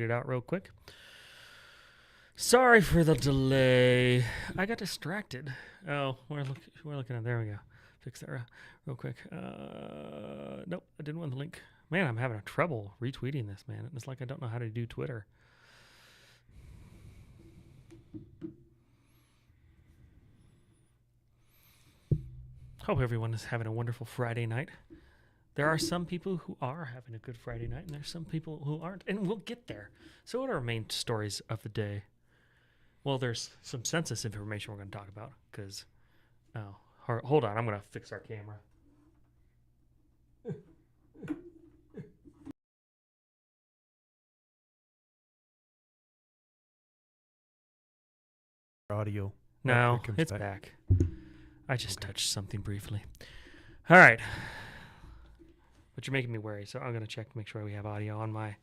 it out real quick. Sorry for the delay. I got distracted. Oh, we're looking at. There we go. Fix that real quick. Nope, I didn't want the link. Man, I'm having trouble retweeting this, man. It's like I don't know how to do Twitter. Hope everyone is having a wonderful Friday night. There are some people who are having a good Friday night, and there's some people who aren't, and we'll get there. So what are our main stories of the day? Well, there's some census information we're going to talk about, because... Oh, hold on. I'm going to fix our camera. Audio. No, it's back. I just touched something briefly. All right. But you're making me worry, so I'm going to check to make sure we have audio on my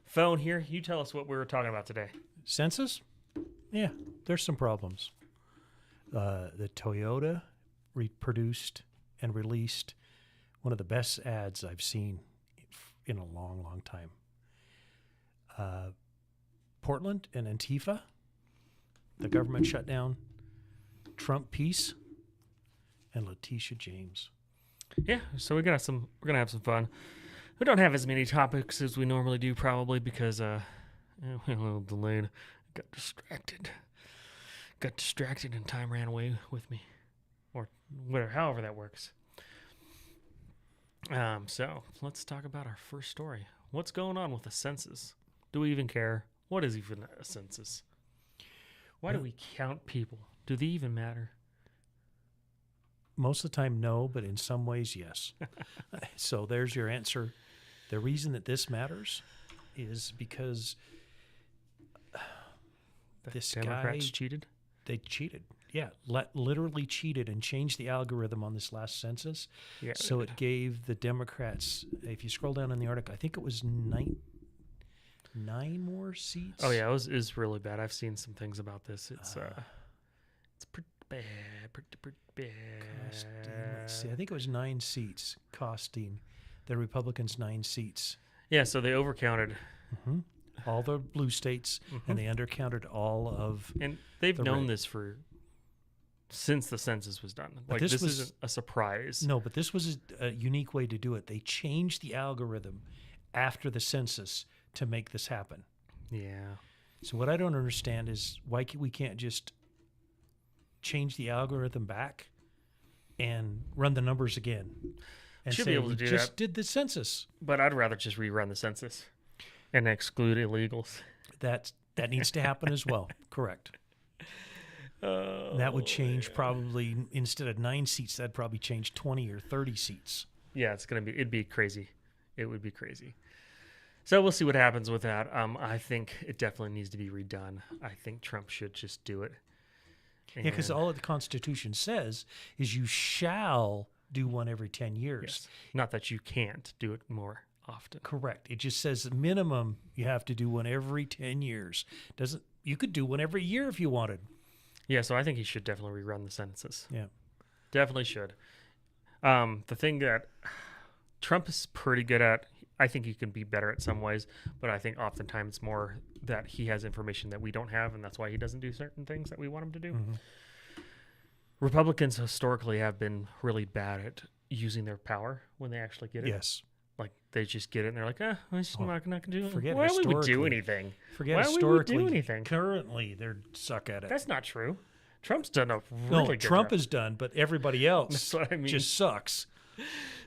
phone here. You tell us what we were talking about today. Census? Yeah, there's some problems. The Toyota reproduced and released one of the best ads I've seen in a long, long time. Portland and Antifa, the government shutdown, Trump peace, and Tish James. Yeah, so we're gonna have some fun. We don't have as many topics as we normally do, probably because we're a little delayed. Got distracted, and time ran away with me, or whatever, however that works. So let's talk about our first story. What's going on with the census? Do we even care? What is even a census? Why do we count people? Do they even matter? Most of the time, no, but in some ways, yes. So there's your answer. The reason that this matters is because this Democrats guy cheated. They cheated. Yeah, literally cheated and changed the algorithm on this last census. Yeah. So it gave the Democrats, if you scroll down in the article, I think it was nine more seats. Oh yeah, it was really bad. I've seen some things about this. It's pretty bad. Pretty bad. Let's see. I think it was 9 seats costing the Republicans 9 seats. Yeah, so they overcounted all the blue states, and they undercounted all of. And they've known this since the census was done. Like this isn't a surprise. No, but this was a unique way to do it. They changed the algorithm after the census to make this happen. Yeah. So what I don't understand is why we can't just change the algorithm back and run the numbers again. And should be able to do that. Just did the census. But I'd rather just rerun the census and exclude illegals. That needs to happen as well. Correct. That would change probably, instead of 9 seats, that'd probably change 20 or 30 seats. Yeah, it'd be crazy. It would be crazy. So we'll see what happens with that. I think it definitely needs to be redone. I think Trump should just do it. Yeah, because all of the Constitution says is you shall do one every 10 years. Yes. Not that you can't do it more often. Correct. It just says the minimum you have to do one every 10 years. You could do one every year if you wanted. Yeah, so I think he should definitely rerun the census. Yeah. Definitely should. The thing that Trump is pretty good at, I think he can be better at some ways, but I think oftentimes it's more that he has information that we don't have, and that's why he doesn't do certain things that we want him to do. Mm-hmm. Republicans historically have been really bad at using their power when they actually get it. Yes. Like, they just get it, and they're like, I'm not going to do it. Forget Why would we do anything? Why would we do anything? Currently, they suck at it. That's not true. Trump's done a really good Trump job. is done, but everybody else That's what I mean. just sucks.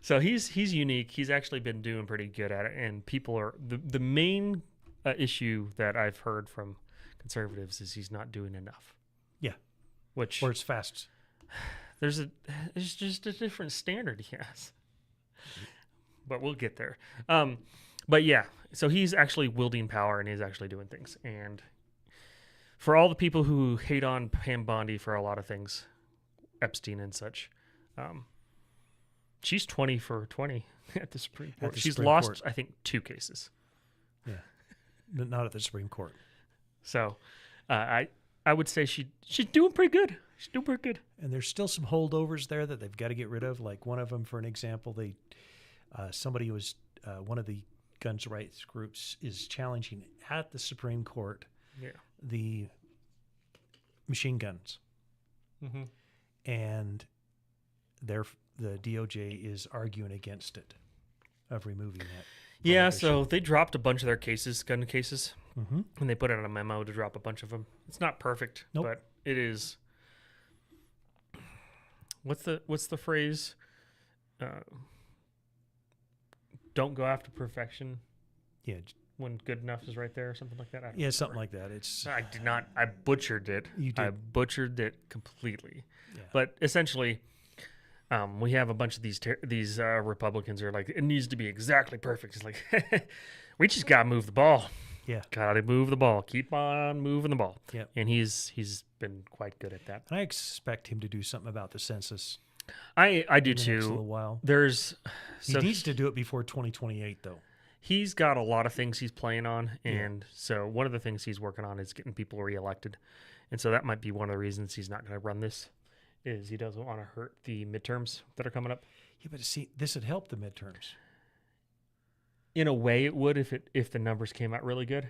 So he's unique. He's actually been doing pretty good at it, and people are the main issue that I've heard from conservatives is he's not doing enough. Yeah, or it's fast. There's just a different standard he has, but we'll get there. But yeah, so he's actually wielding power and he's actually doing things. And for all the people who hate on Pam Bondi for a lot of things, Epstein and such, she's 20 for 20 at the Supreme Court. She's lost, I think, 2 cases. Yeah, not at the Supreme Court. So I would say she's doing pretty good. She's doing pretty good. And there's still some holdovers there that they've got to get rid of. Like one of them, for an example, somebody was one of the guns rights groups is challenging at the Supreme Court Yeah. the machine guns, Mm-hmm. and the DOJ is arguing against it, of removing that. Yeah, prohibition. so they dropped a bunch of their gun cases, Mm-hmm. and they put out a memo to drop a bunch of them. It's not perfect, Nope. but it is. What's the phrase? Don't go after perfection Yeah, when good enough is right there, or something like that. I don't yeah, something remember. like that. It's I did not. I butchered it. You I did. butchered it completely. Yeah. But essentially, we have a bunch of these Republicans who are like, it needs to be exactly perfect. It's like, we just gotta move the ball. Yeah. Gotta move the ball. Keep on moving the ball. Yep. And he's been quite good at that. I expect him to do something about the census I do in the next little too. while. There's He so needs to do it before 2028, though. he's got a lot of things he's playing on, Yeah. and so one of the things he's working on is getting people reelected, and so that might be one of the reasons he's not going to run this. Is he doesn't want to hurt the midterms that are coming up. Yeah, but see, this would help the midterms. In a way, it would if the numbers came out really good,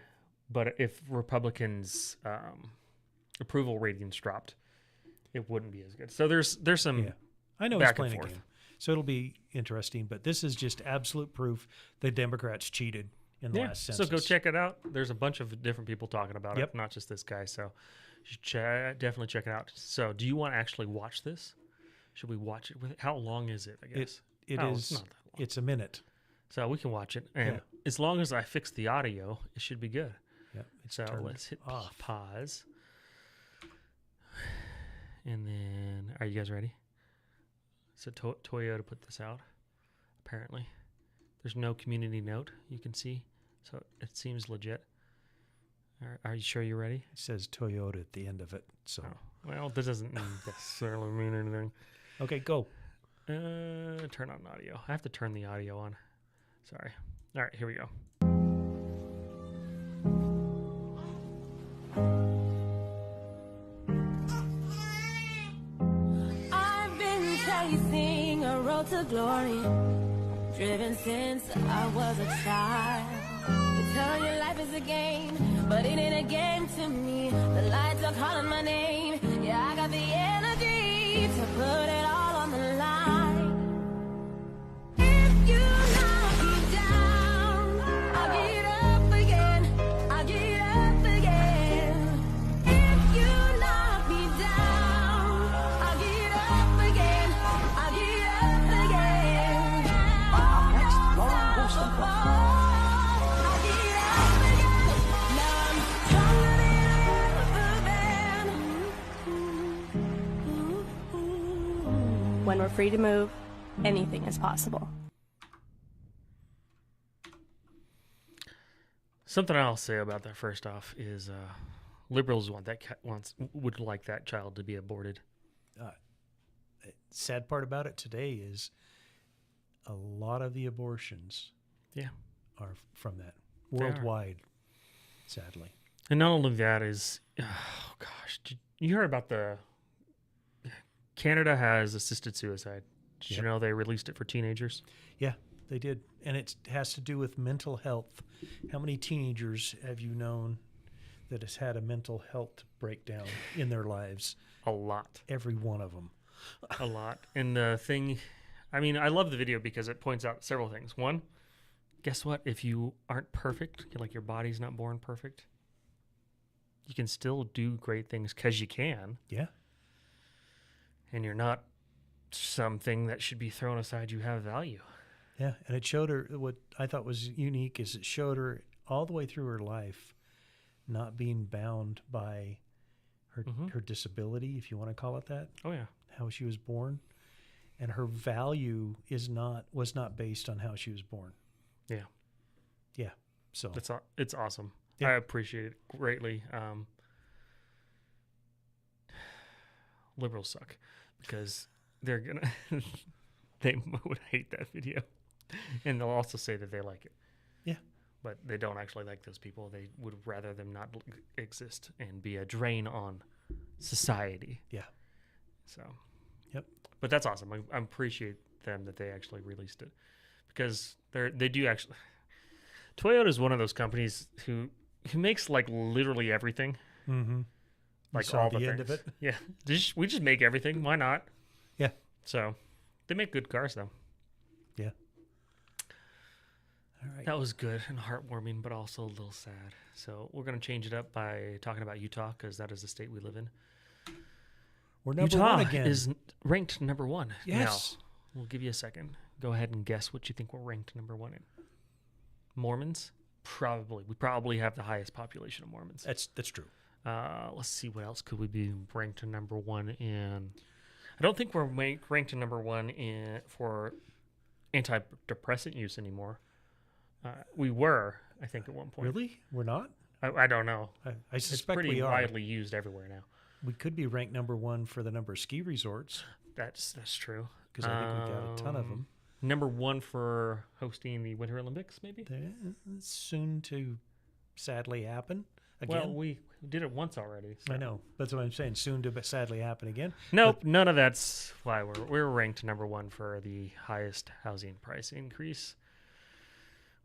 but if Republicans' approval ratings dropped, it wouldn't be as good. So there's some Yeah. I know he's back and playing a forth. game, so it'll be interesting. But this is just absolute proof the Democrats cheated in the last so census. go check it out. There's a bunch of different people talking about Yep. it, not just this guy. So you should definitely check it out. So do you want to actually watch this? Should we watch it? How long is it? I guess It Oh, is. It's not that long. It's a minute. So we can watch it, and Yeah. as long as I fix the audio, it should be good. Yeah, it's So turned let's hit off. pause. And then, are you guys ready? So Toyota put this out, apparently. There's no community note you can see, so it seems legit. Are you sure you're ready? It says Toyota at the end of it. So Oh, well, that doesn't necessarily mean anything. okay, go. Turn on audio. I have to turn the audio on. Sorry. All right, here we go. I've been chasing a road to glory, driven since I was a child. They tell you life is a game, but it ain't a game to me. The lights are calling my name. Yeah, I got the energy to put it all on the line. If you knock me down, I'll get up again. I'll get up again. If you knock me down, I'll get up again. I'll get up again. Next, Laura Wollstonecraft. I'll get up again. Now I'm stronger than I've ever been. When we're free to move, anything is possible. Something I'll say about that first off is liberals would like that child to be aborted. Sad part about it today is a lot of the abortions Yeah. are from that They are. worldwide, sadly. And not only that is, oh gosh, you heard about Canada has assisted suicide. Did you Yep. know they released it for teenagers? Yeah, they did. And it has to do with mental health. How many teenagers have you known that has had a mental health breakdown in their lives? A lot. Every one of them. A lot. And the thing, I mean, I love the video because it points out several things. One, guess what? If you aren't perfect, like your body's not born perfect, you can still do great things because you can. Yeah. And you're not something that should be thrown aside. You have value. Yeah. And it showed her what I thought was unique is it showed her all the way through her life not being bound by her disability, if you want to call it that, Oh, yeah. how she was born. And her value was not based on how she was born. Yeah. Yeah. So It's awesome. Yeah. I appreciate it greatly. Liberals suck because they're gonna they would hate that video, and they'll also say that they like it. Yeah. But they don't actually like those people. They would rather them not exist and be a drain on society. Yeah. So. Yep. But that's awesome. I appreciate them that they actually released it because they do actually. Toyota is one of those companies who makes like literally everything. Mm-hmm. Like saw all the the end of things. it? Yeah, we just make everything. Why not? Yeah. So they make good cars though. Yeah. All right. That was good and heartwarming, but also a little sad. So we're gonna change it up by talking about Utah because that is the state we live in. We're number Utah one again. is ranked number one. Yes. Now, we'll give you a second. Go ahead and guess what you think we're ranked number one in. Mormons? Probably. We probably have the highest population of Mormons. That's true. Let's see, what else could we be ranked to number one in? I don't think we're ranked to number one for antidepressant use anymore. We were, I think, at one point. Really? We're not? I don't know. I It's suspect pretty we are. widely used everywhere now. We could be ranked number one for the number of ski resorts That's true. because I think we got a ton of them. Number one for hosting the Winter Olympics, maybe? It's soon to sadly happen again. Well, we did it once already. So. I know. That's what I'm saying. Soon to sadly happen again. Nope, none of that's why we're ranked number one for the highest housing price increase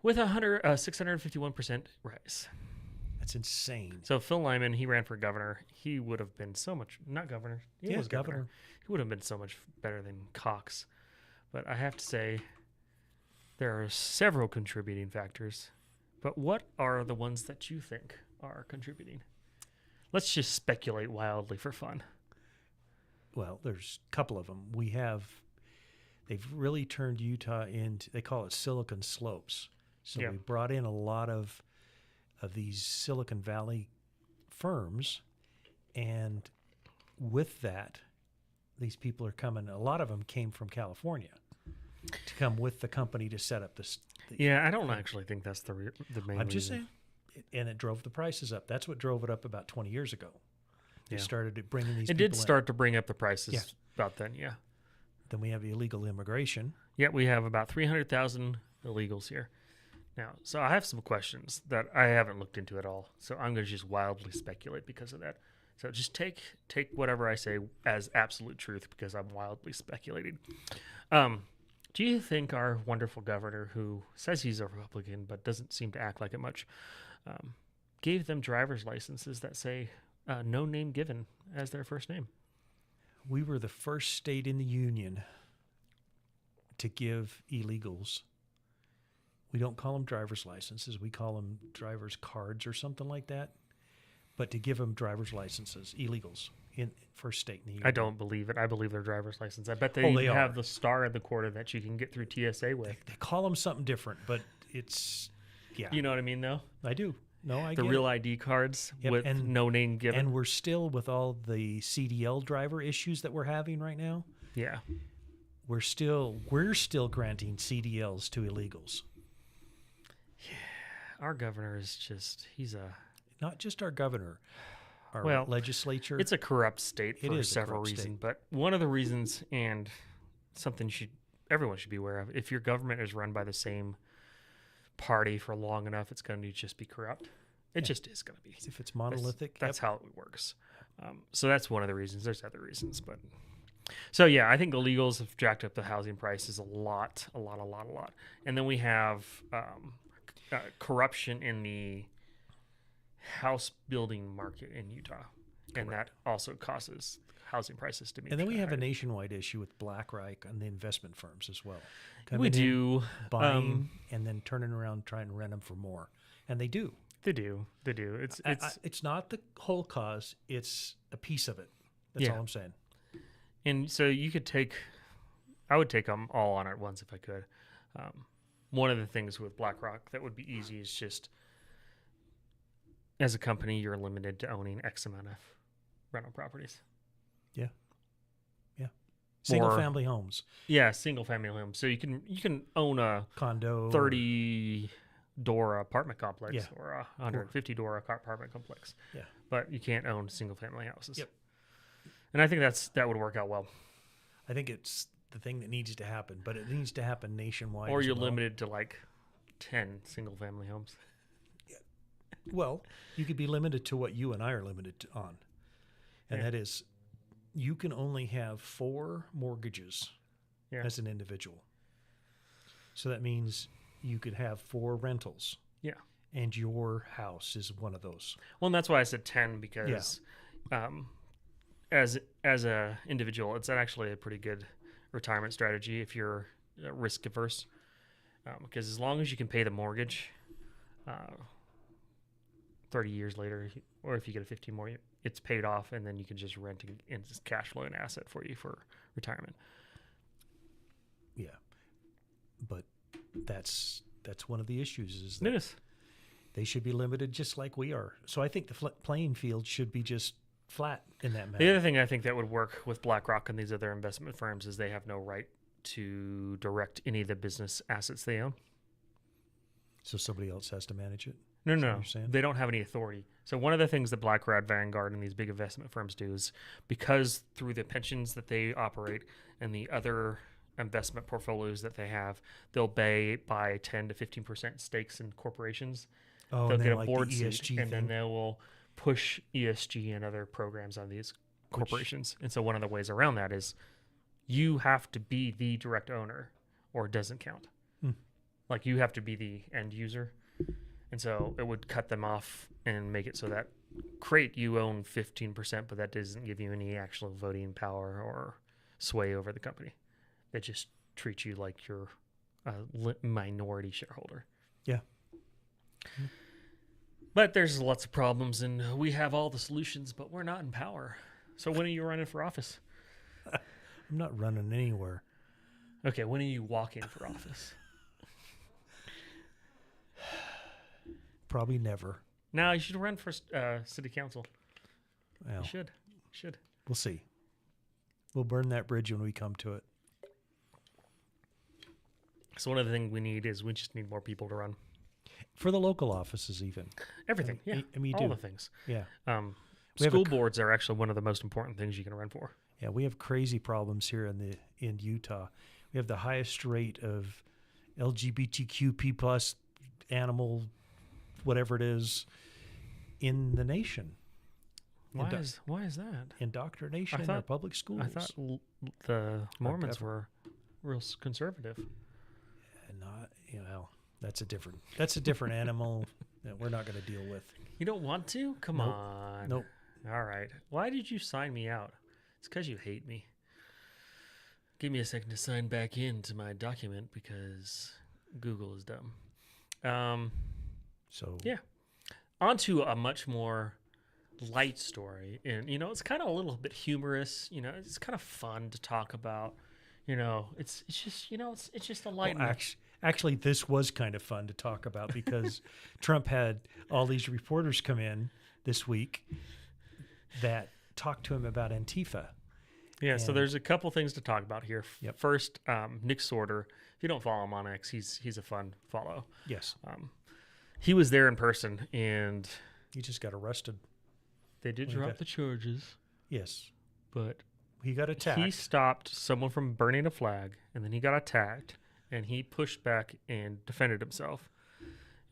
with a 651% rise. That's insane. So Phil Lyman, he ran for governor. He would have been so much, not governor. He was governor. He would have been so much better than Cox. But I have to say, there are several contributing factors. But what are the ones that you think are contributing? Let's just speculate wildly for fun. Well, there's a couple of them. They've really turned Utah into, they call it Silicon Slopes. So Yeah. we brought in a lot of these Silicon Valley firms, and with that, these people are coming. A lot of them came from California to come with the company to set up this. Yeah, I don't actually think that's the main I'm just reason. saying, and it drove the prices up. That's what drove it up about 20 years ago. They Yeah. started bringing these. It people did in. start to bring up the prices Yeah. about then, yeah. Then we have illegal immigration. Yeah, we have about 300,000 illegals here. Now, so I have some questions that I haven't looked into at all. So I'm going to just wildly speculate because of that. So just take whatever I say as absolute truth because I'm wildly speculating. Do you think our wonderful governor, who says he's a Republican but doesn't seem to act like it much, gave them driver's licenses that say no name given as their first name? We were the first state in the union to give illegals. We don't call them driver's licenses. We call them driver's cards or something like that. But to give them driver's licenses, illegals, in first state in the union. I don't believe it. I believe their driver's license. I bet they, Oh, they even have are. the star in the quarter that you can get through TSA with. They call them something different, but it's, yeah. You know what I mean, though? I do. No, I The get real it. ID cards Yep, with and- no name given. And we're still, with all the CDL driver issues that we're having right now, Yeah. we're still granting CDLs to illegals. Our governor is just, he's a, Not just our governor, our Well, legislature. it's a corrupt state It for is a several corrupt reasons. state. But one of the reasons, and something everyone should be aware of, if your government is run by the same party for long enough, it's going to just be corrupt. It just is going to be. if it's monolithic. That's yep. how it works. So that's one of the reasons. There's other reasons, but so yeah, I think illegals have jacked up the housing prices a lot. And then we have corruption in the house building market in Utah, and that also causes housing prices to be. And then we have a higher. nationwide issue with BlackRock and the investment firms as well. We Coming in, do. buying and then turning around trying to rent them for more, and they do. They do. It's not the whole cause; it's a piece of it. That's Yeah. all I'm saying. And so I would take them all on at once if I could. One of the things with BlackRock that would be easy is just, as a company, you're limited to owning X amount of rental properties. Single family homes, Yeah, single family homes. So you can own a condo, 30-door apartment complex Yeah. or a 150-door apartment complex. Yeah. But you can't own single family houses. Yep. And I think that would work out well. I think it's the thing that needs to happen, but it needs to happen nationwide. Or as you're well. limited to like 10 single family homes. Well, you could be limited to what you and I are limited on, and Yeah. that is, you can only have 4 mortgages Yeah. as an individual. So that means you could have 4 rentals Yeah. And your house is one of those. Well, and that's why I said 10 because as a individual, it's actually a pretty good retirement strategy if you're risk averse. Because as long as you can pay the mortgage 30 years later, or if you get a 15 more, it's paid off, and then you can just rent and it's cash flow an asset for you for retirement. Yeah. But that's one of the issues is It that is. they should be limited just like we are. So I think the playing field should be just flat in that The matter. other thing I think that would work with BlackRock and these other investment firms is they have no right to direct any of the business assets they own. So somebody else has to manage it. No, Is that no, what you're saying? they don't have any authority. So one of the things that BlackRock, Vanguard, and these big investment firms do is because through the pensions that they operate and the other investment portfolios that they have, they'll buy 10 to 15% stakes in corporations. Oh, They'll and get then a like board the seat, ESG and then thing. they will push ESG and other programs on these corporations. And so one of the ways around that is you have to be the direct owner or it doesn't count. Like you have to be the end user. And so it would cut them off and make it so that Crate, you own 15%, but that doesn't give you any actual voting power or sway over the company. They just treat you like you're a minority shareholder. Yeah. But there's lots of problems, and we have all the solutions, but we're not in power. So when are you running for office? I'm not running anywhere. Okay, when are you walking for office? Probably never. Now you should run for city council. Well, You should. we'll see. We'll burn that bridge when we come to it. So one of the things we need is we just need more people to run For the local offices even. everything. I mean, Yeah, you all do. the things. Yeah. We have School a boards are actually one of the most important things you can run for. Yeah, we have crazy problems here in Utah. We have the highest rate of LGBTQP plus animal, whatever it is, in the nation. Why Indo- is that? Indoctrination in our public schools. I thought the Mormons were real conservative. And not, that's a different animal that we're not going to deal with. You don't want to? Come Nope. on. Nope. All right. Why did you sign me out? It's because you hate me. Give me a second to sign back into my document because Google is dumb. So Yeah. On to a much more light story. And, it's kind of a little bit humorous. It's kind of fun to talk about. It's just, it's just a light. Well, actually, this was kind of fun to talk about because Trump had all these reporters come in this week that talked to him about Antifa. Yeah, so there's a couple things to talk about here. Yep. First, Nick Sorter. If you don't follow him on X, he's a fun follow. Yes. He was there in person, and He just got arrested. they did Well, he drop got- the charges, Yes. but He got attacked. he stopped someone from burning a flag, and then he got attacked, and he pushed back and defended himself.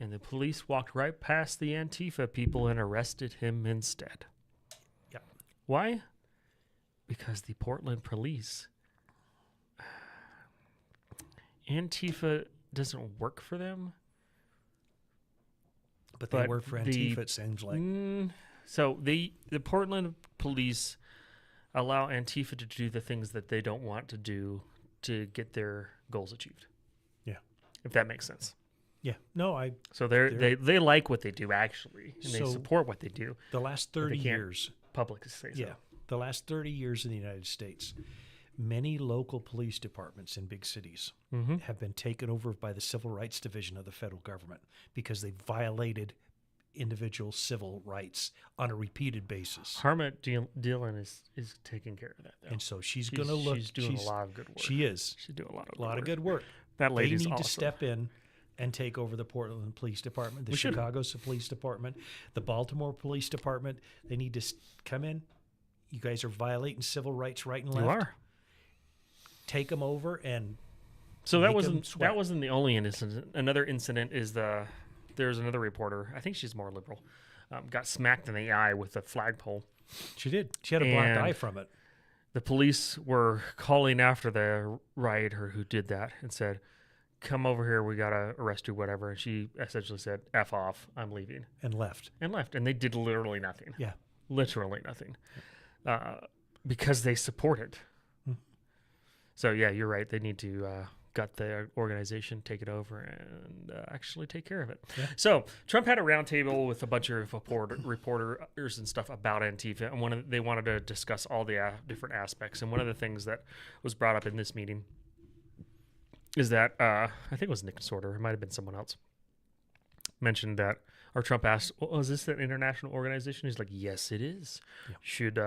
And the police walked right past the Antifa people and arrested him instead. Yep. Why? Because the Portland police, Antifa doesn't work for them. But they But work for the- Antifa, it seems like. So the Portland police allow Antifa to do the things that they don't want to do to get their goals achieved. Yeah. If that makes sense. Yeah. No, So they like what they do actually, and they So- support what they do. the last But they 30 can't years. Public say so. Yeah. The last 30 years in the United States, many local police departments in big cities Mm-hmm. have been taken over by the Civil Rights Division of the federal government because they violated individual civil rights on a repeated basis. Harmon Dillon is taking care of that, though. And so she's going to look. She's doing a lot of good work. She is. She's doing a lot of A lot good of good work. That They lady's need awesome. to step in and take over the Portland Police Department, the We should. Chicago Police Department, the Baltimore Police Department. They need to come in. You guys are violating civil rights right and left. You are. Take them over and So that Make 'em wasn't sweat. the only incident. Another incident is there's another reporter. I think she's more liberal. Got smacked in the eye with a flagpole. she did. She had a black And- eye from it. The police were calling after the rioter who did that and said, come over here. We got to arrest you, whatever. And she essentially said, F off. I'm leaving. And left. And left. And they did literally nothing. Yeah. Literally nothing. Because they support it. So, yeah, you're right. They need to gut the organization, take it over, and actually take care of it. Yeah. So Trump had a roundtable with a bunch of reporters and stuff about Antifa, and they wanted to discuss all the different aspects. And one of the things that was brought up in this meeting is that, I think it was Nick Sorter, it might have been someone else, mentioned that, or Trump asked, well, is this an international organization? He's like, yes, it is. Yeah. Should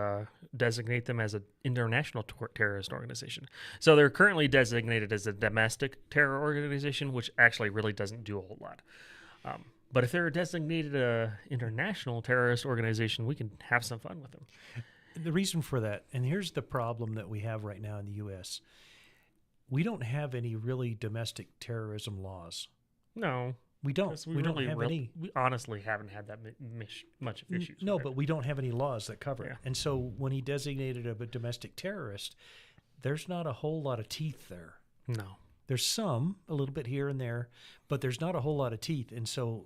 designate them as an international terrorist organization. So they're currently designated as a domestic terror organization, which actually really doesn't do a whole lot. But if they're designated an international terrorist organization, we can have some fun with them. The reason for that, and here's the problem that we have right now in the U.S., we don't have any really domestic terrorism laws. No. We don't. We don't have any. We honestly haven't had that much of issues. No, but we don't have any laws that cover it. Yeah. And so when he designated a domestic terrorist, there's not a whole lot of teeth there. No. There's some, a little bit here and there, but there's not a whole lot of teeth. And so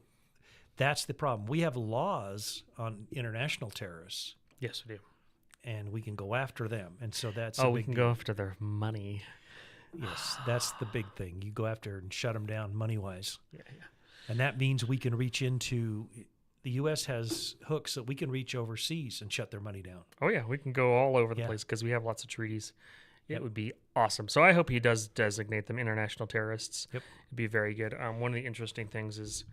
that's the problem. We have laws on international terrorists. Yes, we do. And we can go after them. And so that's we can go after their money. Yes, that's the big thing. You go after and shut them down money-wise. Yeah. And that means we can reach into the U.S. has hooks that we can reach overseas and shut their money down. Oh, yeah. We can go all over the place because we have lots of treaties. It would be awesome. So I hope he does designate them international terrorists. Yep. It'd be very good. One of the interesting things is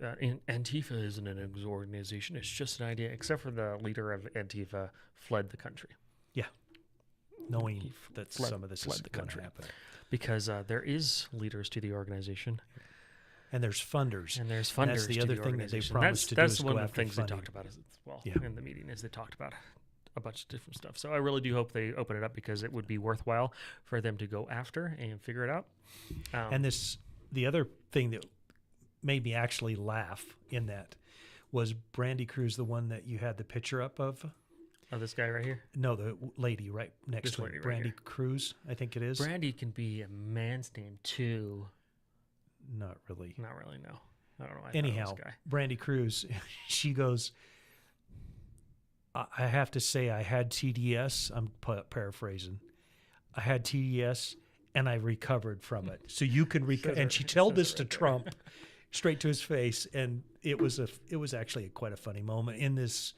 Antifa isn't an organization. It's just an idea, except for the leader of Antifa fled the country. Yeah. Knowing that some of this is going to happen. Because there is leaders to the organization. And there's funders. And there's funders. That's the other thing that they promised to do. That's one of the things they talked about as well in the meeting, is they talked about a bunch of different stuff. So I really do hope they open it up, because it would be worthwhile for them to go after and figure it out. And the other thing that made me actually laugh in that was Brandy Cruz, the one that you had the picture up of. Oh, this guy right here? No, the lady right next to it. Brandy Cruz, I think it is. Brandy can be a man's name too. Not really. Not really, no. I don't know. Anyhow, Brandy Cruz, she goes, I have to say I had TDS. I'm paraphrasing. I had TDS and I recovered from it. So you can recover. And she told this to Trump straight to his face. And it was actually quite a funny moment in this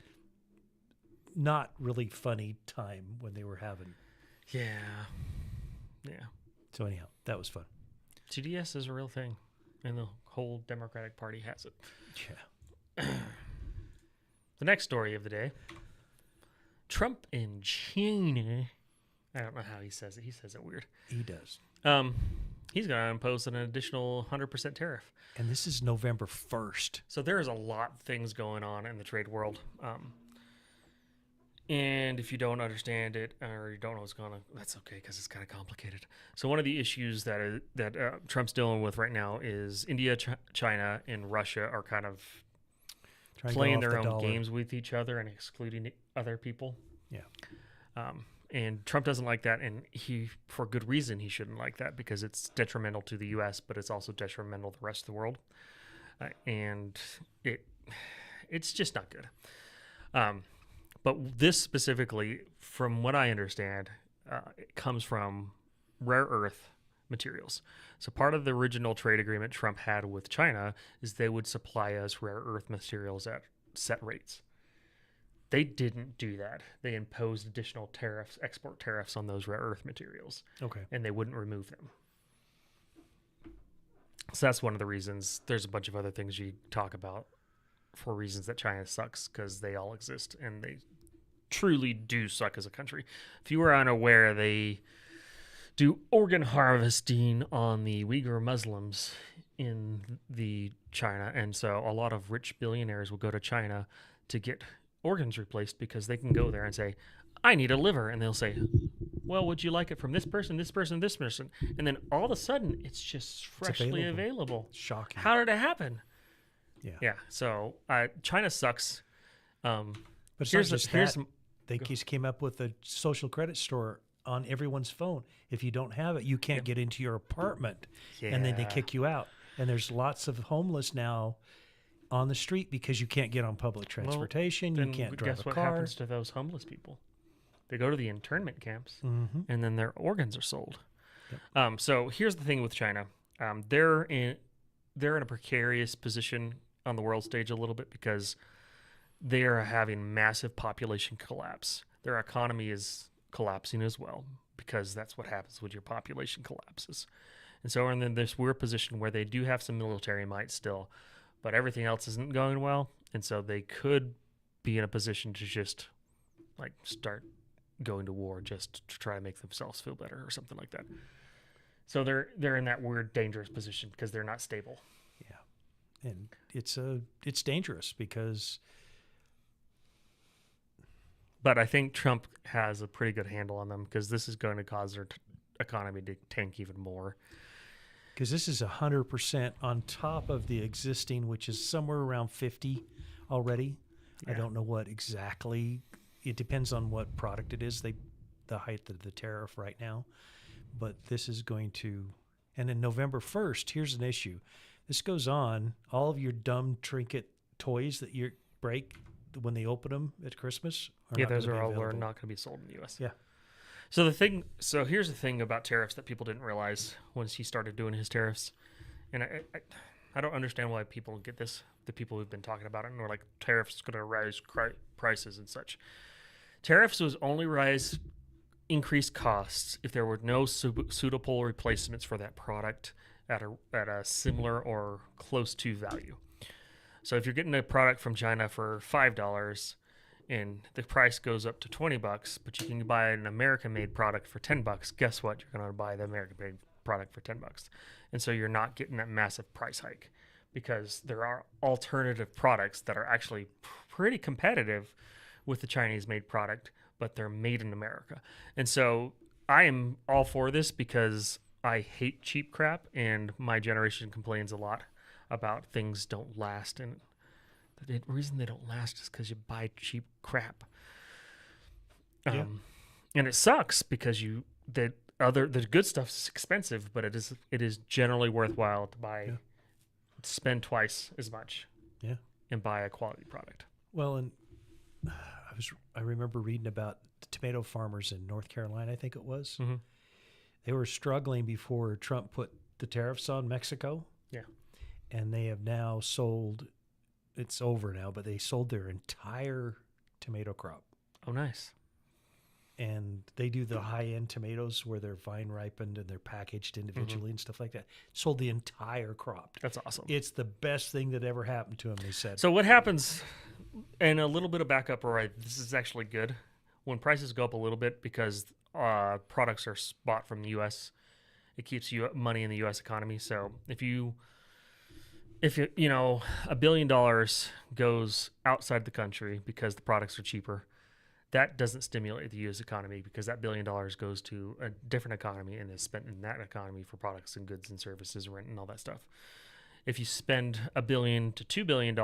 not really funny time when they were having. Yeah. So anyhow, that was fun. TDS is a real thing, and the whole Democratic Party has it. Yeah. The next story of the day: Trump in China. I don't know how he says it. He says it weird. He does. He's going to impose an additional 100% tariff. And this is November 1st. So there is a lot of things going on in the trade world. And if you don't understand it, or you don't know what's going on, that's okay, because it's kind of complicated. So one of the issues that Trump's dealing with right now is India, China, and Russia are kind of playing their own games with each other and excluding other people. Yeah. And Trump doesn't like that, and for good reason, he shouldn't like that, because it's detrimental to the U.S., but it's also detrimental to the rest of the world. And it's just not good. But this specifically, from what I understand, it comes from rare earth materials. So part of the original trade agreement Trump had with China is they would supply us rare earth materials at set rates. They didn't do that. They imposed additional tariffs, export tariffs on those rare earth materials. Okay. And they wouldn't remove them. So that's one of the reasons. There's a bunch of other things you talk about for reasons that China sucks, because they all exist, and they truly do suck as a country. If you were unaware, they do organ harvesting on the Uyghur Muslims in the China, and so a lot of rich billionaires will go to China to get organs replaced, because they can go there and say, I need a liver, and they'll say, well, would you like it from this person, this person, this person? And then all of a sudden, it's just freshly available. Shocking. How did it happen? Yeah. So China sucks. But it's not just that. They just came up with a social credit score on everyone's phone. If you don't have it, you can't get into your apartment, and then they Yeah. kick you out. And there's lots of homeless now on the street because you can't get on public transportation. Then you can't drive guess a what car. happens to those homeless people? They go to the internment camps, Mm-hmm. and then their organs are sold. So here's the thing with China. They're in a precarious position on the world stage a little bit because they are having massive population collapse. Their economy is collapsing as well because that's what happens when your population collapses. And so we're in this weird position where they do have some military might still, but everything else isn't going well. And so they could be in a position to just like start going to war just to try to make themselves feel better or something like that. So they're in that weird, dangerous position because they're not stable. Yeah, and it's dangerous because. But I think Trump has a pretty good handle on them because this is going to cause their economy to tank even more. Because this is 100% on top of the existing, which is somewhere around 50 already. I Yeah. don't know what exactly. It depends on what product it is. The height of the tariff right now, but this is going to. And then November 1st, here's an issue. This goes on. All of your dumb trinket toys that you break when they open them at Christmas. Yeah, not those gonna are be all available. not going to be sold in the U.S. Yeah. So here's the thing about tariffs that people didn't realize once he started doing his tariffs, and I don't understand why people get this. The people who've been talking about it and are like tariffs going to rise prices and such. Tariffs was only increase costs if there were no suitable replacements for that product at a similar or close to value. So if you're getting a product from China for $5 and the price goes up to $20, but you can buy an American-made product for $10, guess what? You're going to buy the American-made product for $10. And so you're not getting that massive price hike because there are alternative products that are actually pretty competitive with the Chinese-made product, but they're made in America. And so I am all for this because I hate cheap crap, and my generation complains a lot about things don't last. And the reason they don't last is because you buy cheap crap. Yeah. And it sucks because the good stuff is expensive, but it is generally worthwhile to spend twice as much, Yeah. and buy a quality product. Well, and I remember reading about the tomato farmers in North Carolina, I think it was. Mm-hmm. They were struggling before Trump put the tariffs on Mexico. Yeah. And they have now sold, it's over now, but they sold their entire tomato crop. Oh, nice. And they do the high-end tomatoes where they're vine ripened and they're packaged individually and stuff like that. Sold the entire crop. That's awesome. It's the best thing that ever happened to them, they said. So what happens, and a little bit of backup, this is actually good, when prices go up a little bit because products are bought from the U.S., it keeps you money in the U.S. economy. So if $1 billion goes outside the country because the products are cheaper, that doesn't stimulate the U.S. economy because that $1 billion goes to a different economy and is spent in that economy for products and goods and services, rent and all that stuff. If you spend $1 billion to $2 billion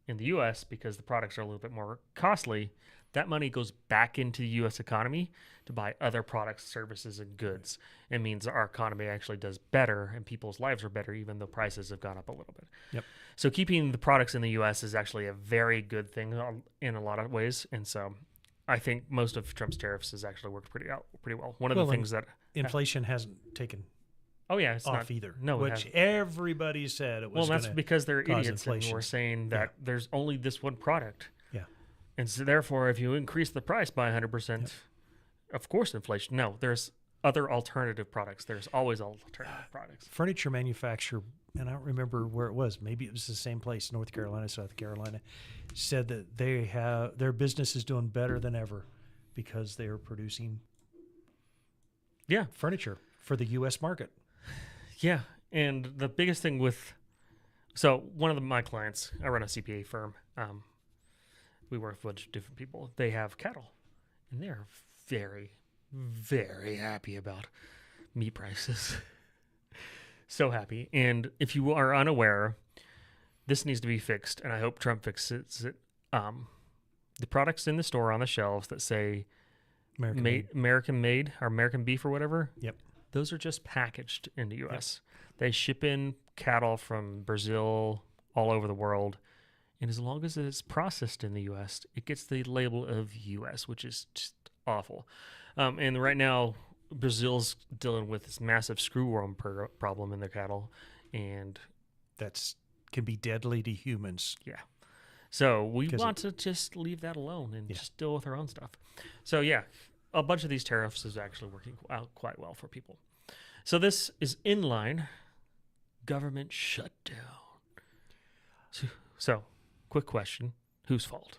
in the U.S. because the products are a little bit more costly, that money goes back into the U.S. economy to buy other products, services, and goods. It means our economy actually does better and people's lives are better even though prices have gone up a little bit. Yep. So keeping the products in the U.S. is actually a very good thing in a lot of ways. And so I think most of Trump's tariffs has actually worked pretty well. One of the things that inflation hasn't taken it's off not either. No, which everybody said it was. Well, that's because they're cause idiots and inflation. we're saying that there's only this one product. Yeah. And so therefore, if you increase the price by 100%, of course, inflation. No, there's other alternative products. There's always alternative products. Furniture manufacturer, and I don't remember where it was. Maybe it was the same place, North Carolina, South Carolina, said that their business is doing better than ever because they are producing furniture for the U.S. market. Yeah, and the biggest thing one of my clients, I run a CPA firm. We work with a bunch of different people. They have cattle, and they're very, very happy about meat prices. So happy. And if you are unaware, this needs to be fixed, and I hope Trump fixes it. The products in the store on the shelves that say American made. or American beef or whatever. Yep. Those are just packaged in the U.S. They ship in cattle from Brazil all over the world. And as long as it's processed in the U.S., it gets the label of U.S., which is just awful. And right now, Brazil's dealing with this massive screwworm problem in their cattle. And That's can be deadly to humans. yeah. So we want to just leave that alone and just deal with our own stuff. So yeah, a bunch of these tariffs is actually working out quite well for people. So this is inline government shutdown. So quick question, whose fault?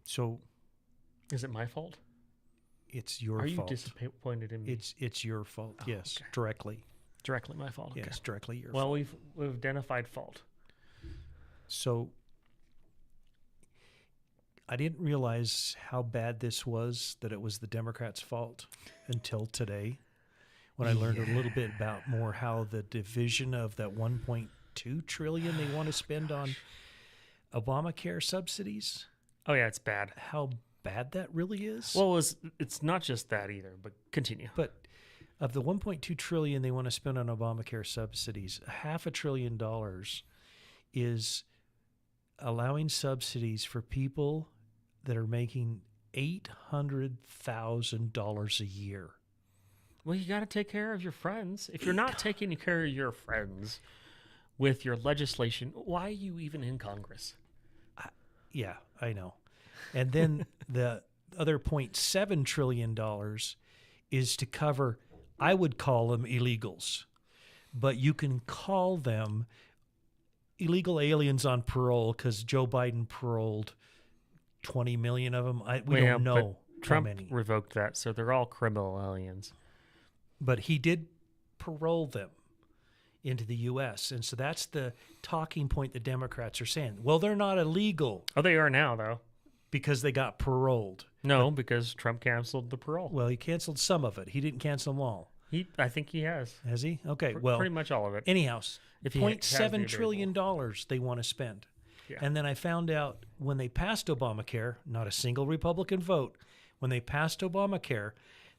So Is it my fault? it's your Are you fault. disappointed in me? It's your fault. Oh, Yes, okay. directly. Directly my fault. Yes, Okay. directly your Well, fault. we've identified fault. So I didn't realize how bad this was, that it was the Democrats' fault until today, when I learned a little bit about more how the division of that 1.2 trillion they want to spend on Obamacare subsidies, Oh yeah, it's bad. how bad that really is. Well, it's not just that either, but continue. But of the 1.2 trillion they want to spend on Obamacare subsidies, $500 billion is allowing subsidies for people that are making $800,000 a year. Well, you got to take care of your friends. If you're not taking care of your friends with your legislation, why are you even in Congress? Yeah, I know. And then the other $0.7 trillion is to cover, I would call them illegals, but you can call them illegal aliens on parole because Joe Biden paroled 20 million of them. We don't know but Trump how many. revoked that, so they're all criminal aliens. But he did parole them into the U.S. And so that's the talking point the Democrats are saying. Well, they're not illegal Oh, they are now, though. because they got paroled. No, because Trump canceled the parole. Well, he canceled some of it. He didn't cancel them all. I think he has. Has he? Okay, well, Pretty much all of it. anyhow, If he has the $0.7 trillion they want to spend. Yeah. And then I found out when they passed Obamacare, not a single Republican vote, when they passed Obamacare,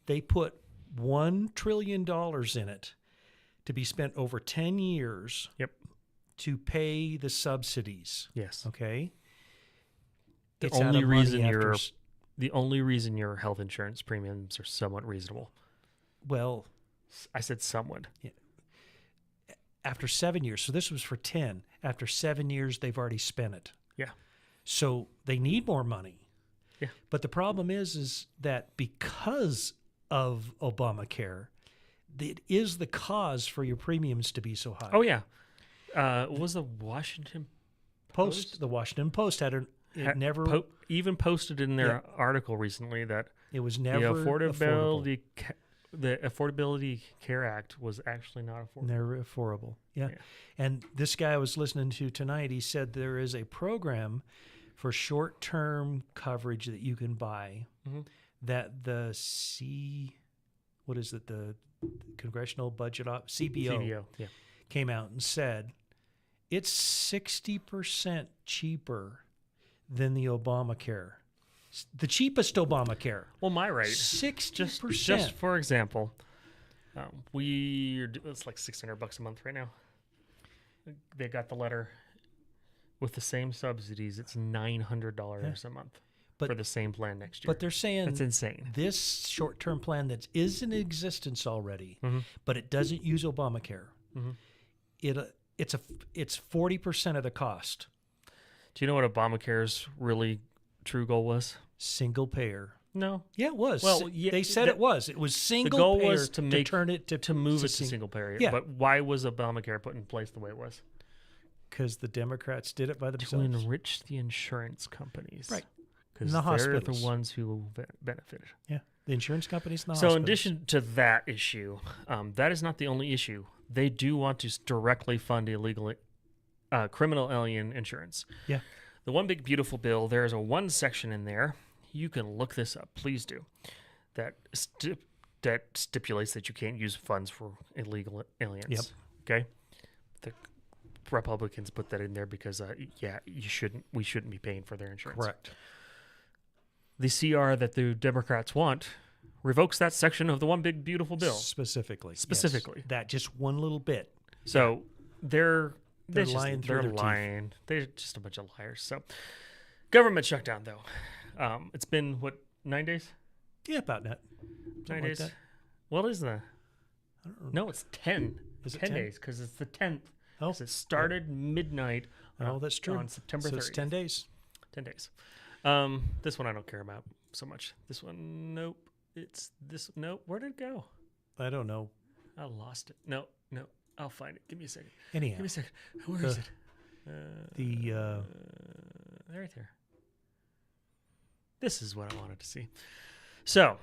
they put $1 trillion in it to be spent over 10 years Yep. to pay the subsidies. Yes. Okay? The It's out only of money reason after the only reason your health insurance premiums are somewhat reasonable. well, I said somewhat. after 7 years. So this was for 10. After 7 years, they've already spent it. Yeah. So they need more money. Yeah. But the problem is that because of Obamacare, it is the cause for your premiums to be so high. Oh yeah. Was the Washington Post? The Washington Post had even posted in their article recently that it was never the affordable. the Affordability Care Act was actually not affordable. Never affordable. Yeah. And this guy I was listening to tonight, he said there is a program for short-term coverage that you can buy that the the Congressional Budget CBO Yeah. came out and said it's 60% cheaper than the Obamacare. The cheapest Obamacare. Well, my rate, 60%. just for example, it's like $600 a month right now. They got the letter with the same subsidies. It's $900 a month for the same plan next year. But they're saying that's insane. This short-term plan that is in existence already, but it doesn't use Obamacare. It's 40% of the cost. Do you know what Obamacare's really true goal was? Single payer. No. Yeah, it was. Well, they said it was. It was single the goal payer was to turn it to move it to single payer. Yeah. But why was Obamacare put in place the way it was? Because the Democrats did it by To themselves. enrich the insurance companies. Right. Because And the they're hospitals. the ones who benefited. Yeah, the insurance companies and the So in hospitals. addition to that issue, that is not the only issue. They do want to directly fund illegal criminal alien insurance. Yeah. The One Big Beautiful Bill, there's a one section in there. You can look this up. Please do. That stipulates that you can't use funds for illegal aliens. Yep. Okay. The Republicans put that in there because, we shouldn't be paying for their insurance. Correct. the CR that the Democrats want revokes that section of the one big beautiful bill. Specifically. Specifically. Yes. That just one little bit. So they're lying through their teeth. lying. They're just a bunch of liars. So government shutdown, though. It's been, what, 9 days? Yeah, about that. 9 days. Like that. What is that? I don't know. No, it's 10. Is it 10 10? days because it's the 10th. Oh, 'Cause it started midnight. Oh, that's true. On September 30th. So it's 10 days. 10 days. This one I don't care about so much. This one, nope. It's this. Nope. Where did it go? I don't know. I lost it. No. I'll find it. Give me a second. Anyhow. Give me a second. Where is it? Right there. This is what I wanted to see. So,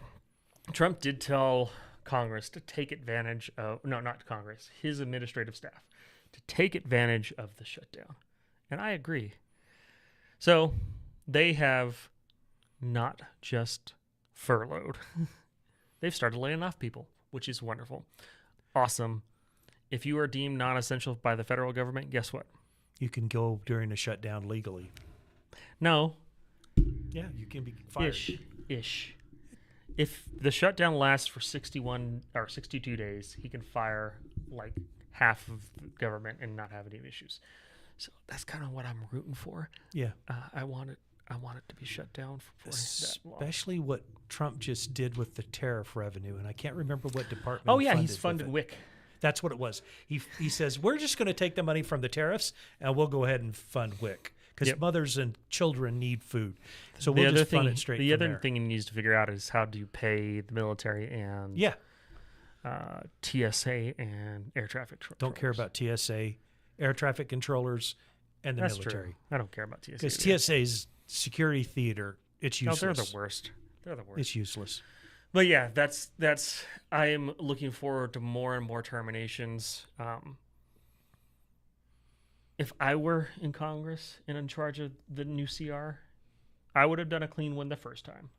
Trump did tell Congress to take advantage of, no, not Congress, his administrative staff, to take advantage of the shutdown. And I agree. So, they have not just furloughed. They've started laying off people, which is wonderful. Awesome. If you are deemed non-essential by the federal government, guess what? You can go during a shutdown legally. No. Yeah, you can be fired. Ish. If the shutdown lasts for 61 or 62 days, he can fire like half of the government and not have any issues. So that's kind of what I'm rooting for. Yeah. I want it to be shut down for that long. Especially what Trump just did with the tariff revenue, and I can't remember what department. Oh yeah, funded he's funded with WIC. That's what it was. He says we're just going to take the money from the tariffs and we'll go ahead and fund WIC because mothers and children need food. So we'll just fund it straight. The from other there. thing he needs to figure out is how do you pay the military and TSA and air traffic controllers. Don't care about TSA, air traffic controllers, and the That's military. True. I don't care about TSA Because TSA's security theater. It's useless. No, they're the worst. It's useless. But yeah, that's. I am looking forward to more and more terminations. If I were in Congress and in charge of the new CR, I would have done a clean one the first time,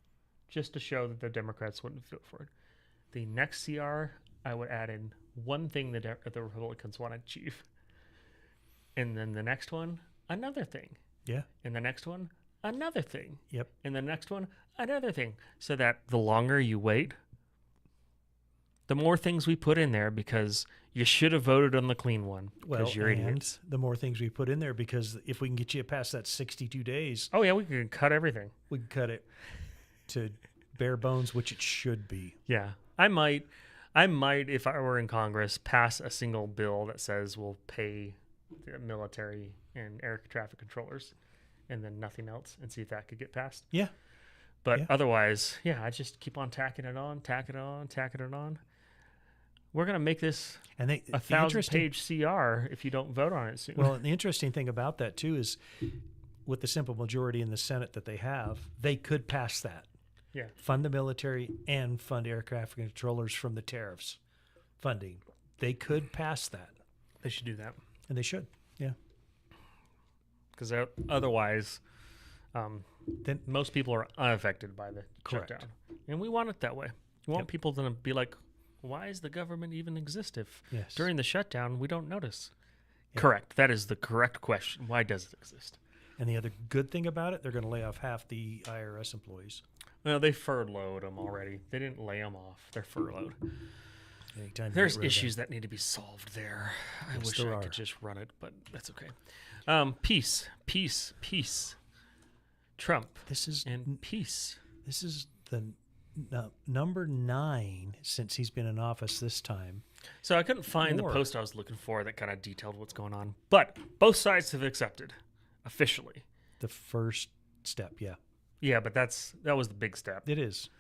just to show that the Democrats wouldn't vote for it. The next CR, I would add in one thing that the Republicans want to achieve, and then the next one, another thing. Yeah. And the next one, another thing. Yep. And the next one, another thing. So that the longer you wait, the more things we put in there because you should have voted on the clean one because you're idiots. The more things we put in there because if we can get you past that 62 days. Oh, yeah, we can cut everything. We can cut it to bare bones, which it should be. Yeah. I might, if I were in Congress, pass a single bill that says we'll pay the military and air traffic controllers and then nothing else and see if that could get passed. Yeah. But otherwise, I just keep on tacking it on. We're going to make this a 1,000-page CR if you don't vote on it soon. Well, the interesting thing about that, too, is with the simple majority in the Senate that they have, they could pass that. Yeah. Fund the military and fund air traffic controllers from the tariffs funding. They could pass that. They should do that. And they should, yeah. Because otherwise, then most people are unaffected by the shutdown. And we want it that way. We want people to be like, why does the government even exist if during the shutdown we don't notice? Yep. Correct. That is the correct question. Why does it exist? And the other good thing about it, they're going to lay off half the IRS employees. Well, they furloughed them already. They didn't lay them off. They're furloughed. There's issues that need to be solved there. I wish I could just run it, but that's okay. Peace. Trump. Peace. This is the number 9 since he's been in office this time. So I couldn't find the post I was looking for that kind of detailed what's going on. But both sides have accepted officially. The first step, yeah. Yeah, but that was the big step. It is.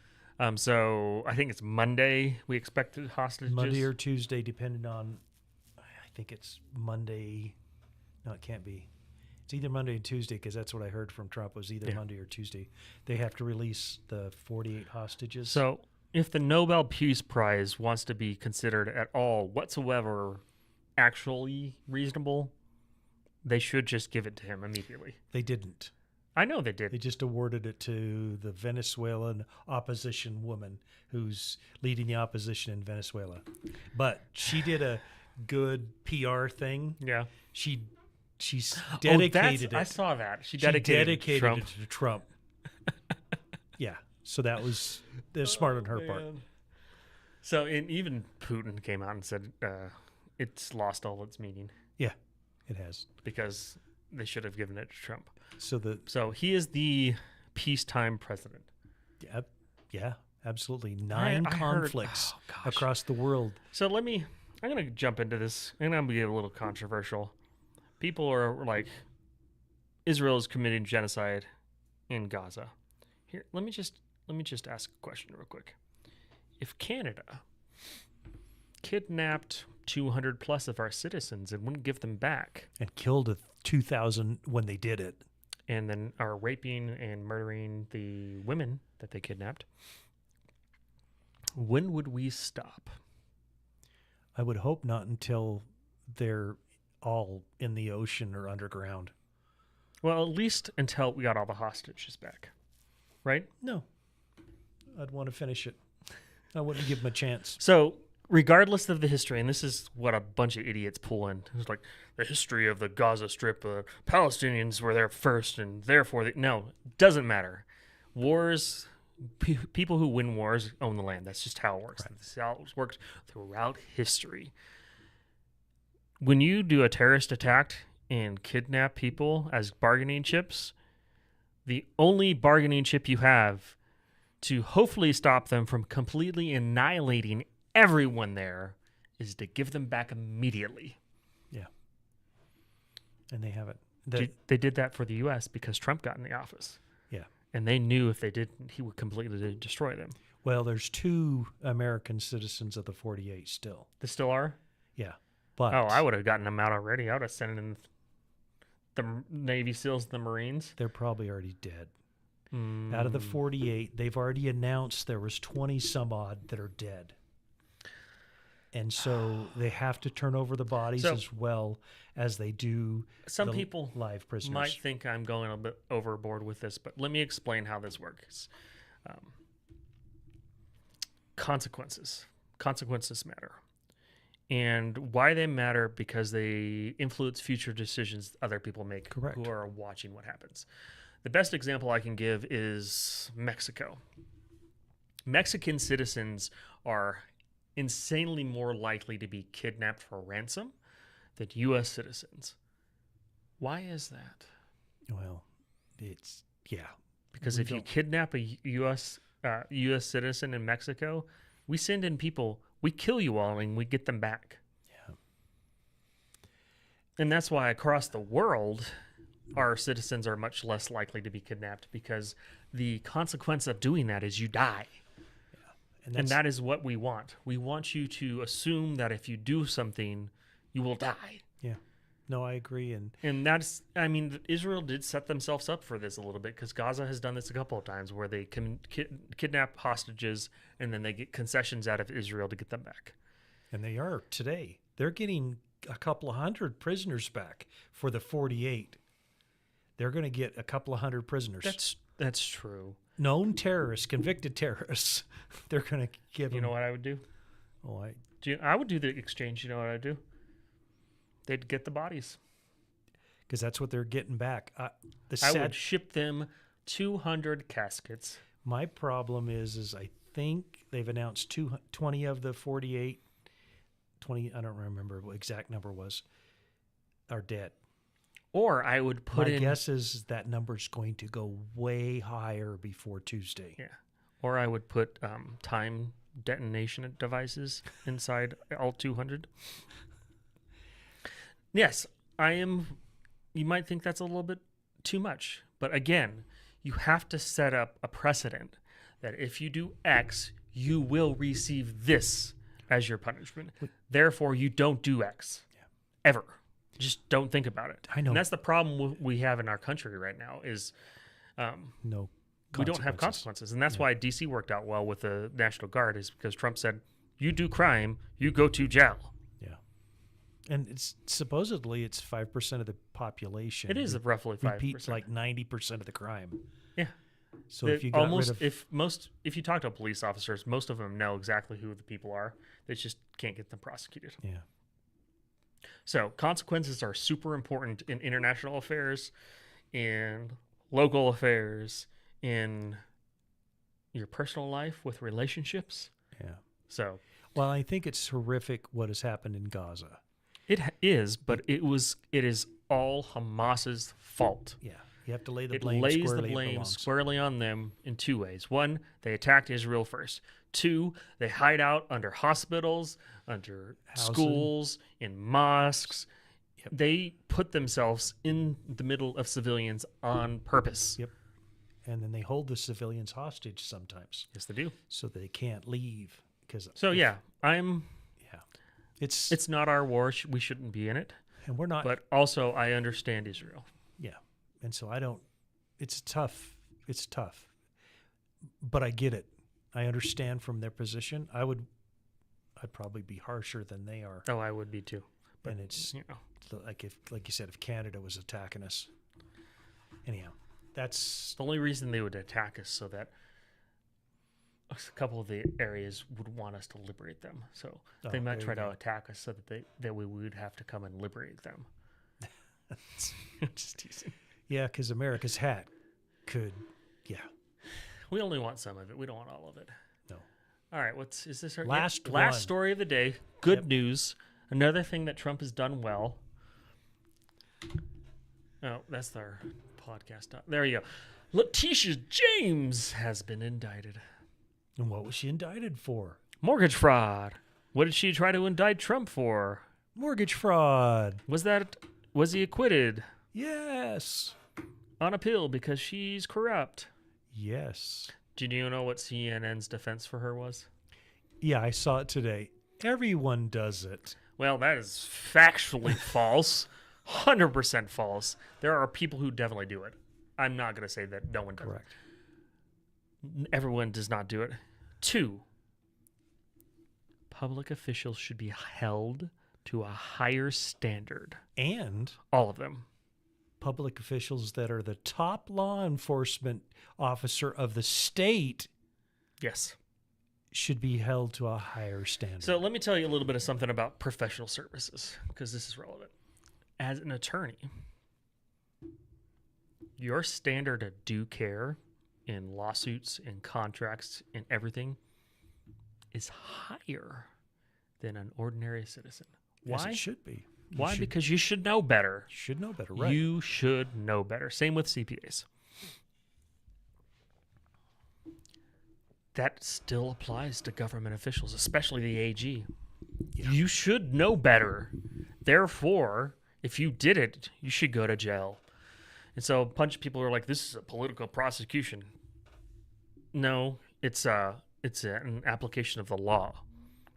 So I think it's Monday we expected hostages. Monday or Tuesday, depending on, I think it's Monday. No, it can't be. It's either Monday and Tuesday because that's what I heard from Trump was either Monday or Tuesday. They have to release the 48 hostages. So if the Nobel Peace Prize wants to be considered at all whatsoever actually reasonable, they should just give it to him immediately. They didn't. I know they did. They just awarded it to the Venezuelan opposition woman who's leading the opposition in Venezuela. But she did a good PR thing. Yeah. She's dedicated it. I saw that. She dedicated it to Trump. it to Trump. Yeah. So that was smart on her part. So even Putin came out and said it's lost all its meaning Yeah, it has. because they should have given it to Trump. So So he is the peacetime president. yeah, absolutely. 9 I heard- conflicts oh, gosh. across the world. So I'm going to jump into this, and I'm going to get a little controversial. People are like, Israel is committing genocide in Gaza. Here, let me just ask a question real quick. If Canada kidnapped 200 plus of our citizens and wouldn't give them back, And killed 2,000 when they did it. and then are raping and murdering the women that they kidnapped, when would we stop? I would hope not until they're all in the ocean or underground. Well, at least until we got all the hostages back, right? No. I'd want to finish it. I wouldn't give them a chance. So, regardless of the history, and this is what a bunch of idiots pull in, it's like the history of the Gaza Strip, Palestinians were there first, and therefore, no, doesn't matter. Wars, people who win wars own the land. That's just how it works. Right. That's how it's worked throughout history. When you do a terrorist attack and kidnap people as bargaining chips, the only bargaining chip you have to hopefully stop them from completely annihilating everyone there is to give them back immediately. Yeah. And they haven't. They did that for the U.S. because Trump got in the office. Yeah. And they knew if they didn't, he would completely destroy them. Well, there's 2 American citizens of the 48 still. They still are? Yeah. But Oh, I would have gotten them out already. I would have sent in the Navy SEALs, the Marines. they're probably already dead. Out of the 48, they've already announced there was 20 some odd that are dead. And so they have to turn over the bodies So- as well as they do Some the people live prisoners. might think I'm going a bit overboard with this, but let me explain how this works. Consequences matter. And why they matter, because they influence future decisions other people make Correct. who are watching what happens. The best example I can give is Mexico. Mexican citizens are insanely more likely to be kidnapped for ransom than U.S. citizens. Why is that? Well, it's, yeah. Because We if you don't- kidnap a U.S. Citizen in Mexico, we send in people, we kill you all, and we get them back. Yeah. And that's why across the world, our citizens are much less likely to be kidnapped, because the consequence of doing that is you die. And that is what we want. We want you to assume that if you do something, you will die. Yeah. No, I agree. And that's, I mean, Israel did set themselves up for this a little bit, because Gaza has done this a couple of times where they kidnap hostages and then they get concessions out of Israel to get them back. And they are today. They're getting a couple of hundred prisoners back for the 48. They're going to get a couple of hundred prisoners. That's true. Known terrorists, convicted terrorists. They're going to give You them. know what I would do? Oh, I would do the exchange. You know what I'd do? They'd get the bodies. because that's what they're getting back. I would ship them 200 caskets. My problem is I think they've announced 20 of the 48, 20, I don't remember what exact number was, are dead. Or I would put My in... guess is that number's going to go way higher before Tuesday. Yeah. Or I would put time detonation devices inside all 200. Yes, I am... You might think that's a little bit too much. But again, you have to set up a precedent that if you do X, you will receive this as your punishment. Therefore, you don't do X. Yeah. Ever. Just don't think about it. I know. And that's the problem we have in our country right now is... No. we don't have consequences. And that's why DC worked out well with the National Guard, is because Trump said, you do crime, you go to jail. Yeah. And it's supposedly it's 5% of the population. It is roughly 5%. Repeats like 90% of the crime. Yeah. So if you got almost, rid of if you talk to police officers, most of them know exactly who the people are. They just can't get them prosecuted. yeah. So consequences are super important in international affairs, in local affairs, in your personal life with relationships. Yeah. So Well, I think it's horrific what has happened in Gaza. it is, but it is all Hamas's fault. Yeah. You have to lay the It blame lays the squarely. blame squarely on them in two ways. One, they attacked Israel first. Two, they hide out under hospitals, under Housing. schools, in mosques. They put themselves in the middle of civilians on purpose. Yep. And then they hold the civilians hostage sometimes, Yes, they do. so they can't leave. So yeah, It's it's not our war. We shouldn't be in it. and we're not. But also, I understand Israel. Yeah. And so I don't. It's tough. It's tough. But I get it. I understand from their position. I'd probably be harsher than they are. Oh, I would be too. But And it's you know, like you said, if Canada was attacking us. Anyhow, that's the only reason they would attack us so that a couple of the areas would want us to liberate them. So they Oh, might there try you to go. attack us so that we would have to come and liberate them. Just teasing. yeah, because America's hat could. Yeah. We only want some of it. We don't want all of it. No. All right. Is this our Last last one. story of the day? Good Yep. news. Another thing that Trump has done well. Oh, that's our podcast. There you go. Tish James has been indicted. And what was she indicted for? Mortgage fraud. What did she try to indict Trump for? Mortgage fraud. Was he acquitted Yes. on appeal because she's corrupt? Yes. Did you know what CNN's defense for her was? Yeah, I saw it today. Everyone does it. Well, that is factually false. 100% false. There are people who definitely do it. I'm not going to say that no one does. Correct. Everyone does not do it. 2, public officials should be held to a higher standard. And All of them. public officials that are the top law enforcement officer of the state Yes. should be held to a higher standard. So let me tell you a little bit of something about professional services, because this is relevant. As an attorney, your standard of due care in lawsuits, in contracts, in everything is higher than an ordinary citizen. Yes, Why? it should be. You Why? should- Because you should know better. should know better, right? You should know better. Same with CPAs. That still applies to government officials, especially the AG. Yeah. You should know better. Therefore, if you did it, you should go to jail. And so a bunch of people are like, this is a political prosecution. No, it's an application of the law.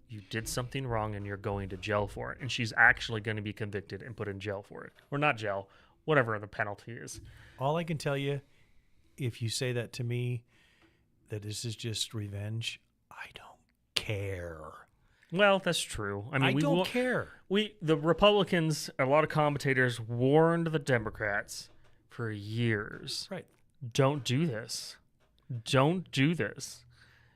You did something wrong and you're going to jail for it. And she's actually going to be convicted and put in jail for it. Or not jail, whatever the penalty is. All I can tell you, if you say that to me, that this is just revenge, I don't care. Well, that's true. I mean, I don't care. The Republicans, a lot of commentators warned the Democrats for years. Right. Don't do this. Don't do this.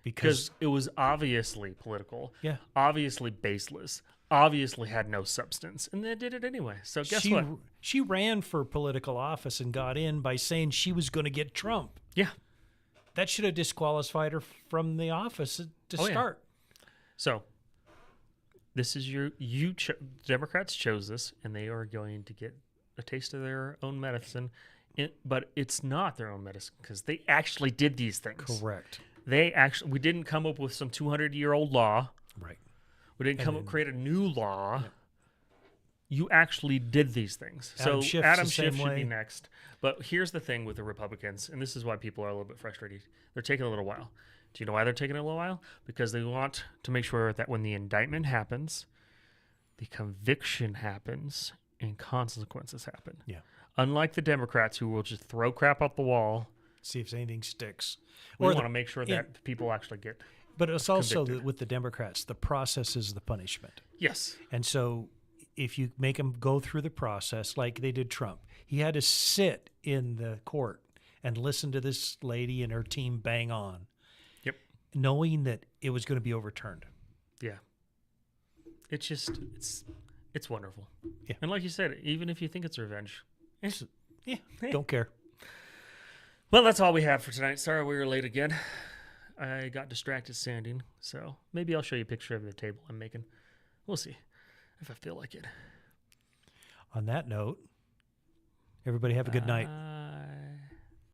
Because it was obviously political, Yeah. obviously baseless, obviously had no substance, and they did it anyway. So guess what? She ran for political office and got in by saying she was going to get Trump. Yeah. That should have disqualified her from the office to Oh, yeah. start. So this is Democrats chose this, and they are going to get a taste of their own medicine. But it's not their own medicine because they actually did these things. Correct. We didn't come up with some 200-year-old law. Right. We didn't create a new law. Yeah. You actually did these things. Adam Schiff should be next. But here's the thing with the Republicans, and this is why people are a little bit frustrated. They're taking a little while. Do you know why they're taking a little while? Because they want to make sure that when the indictment happens, the conviction happens, and consequences happen. Yeah. Unlike the Democrats who will just throw crap up the wall. See if anything sticks. We want to make sure that people actually get But it's also convicted. with the Democrats, the process is the punishment. Yes. And so if you make him go through the process like they did Trump, he had to sit in the court and listen to this lady and her team bang on. Yep. Knowing that it was going to be overturned. Yeah. It's just, it's wonderful. Yeah. And like you said, even if you think it's revenge. Don't care. Well, that's all we have for tonight. Sorry we were late again. I got distracted sanding, so maybe I'll show you a picture of the table I'm making. We'll see if I feel like it. On that note, everybody have a good night.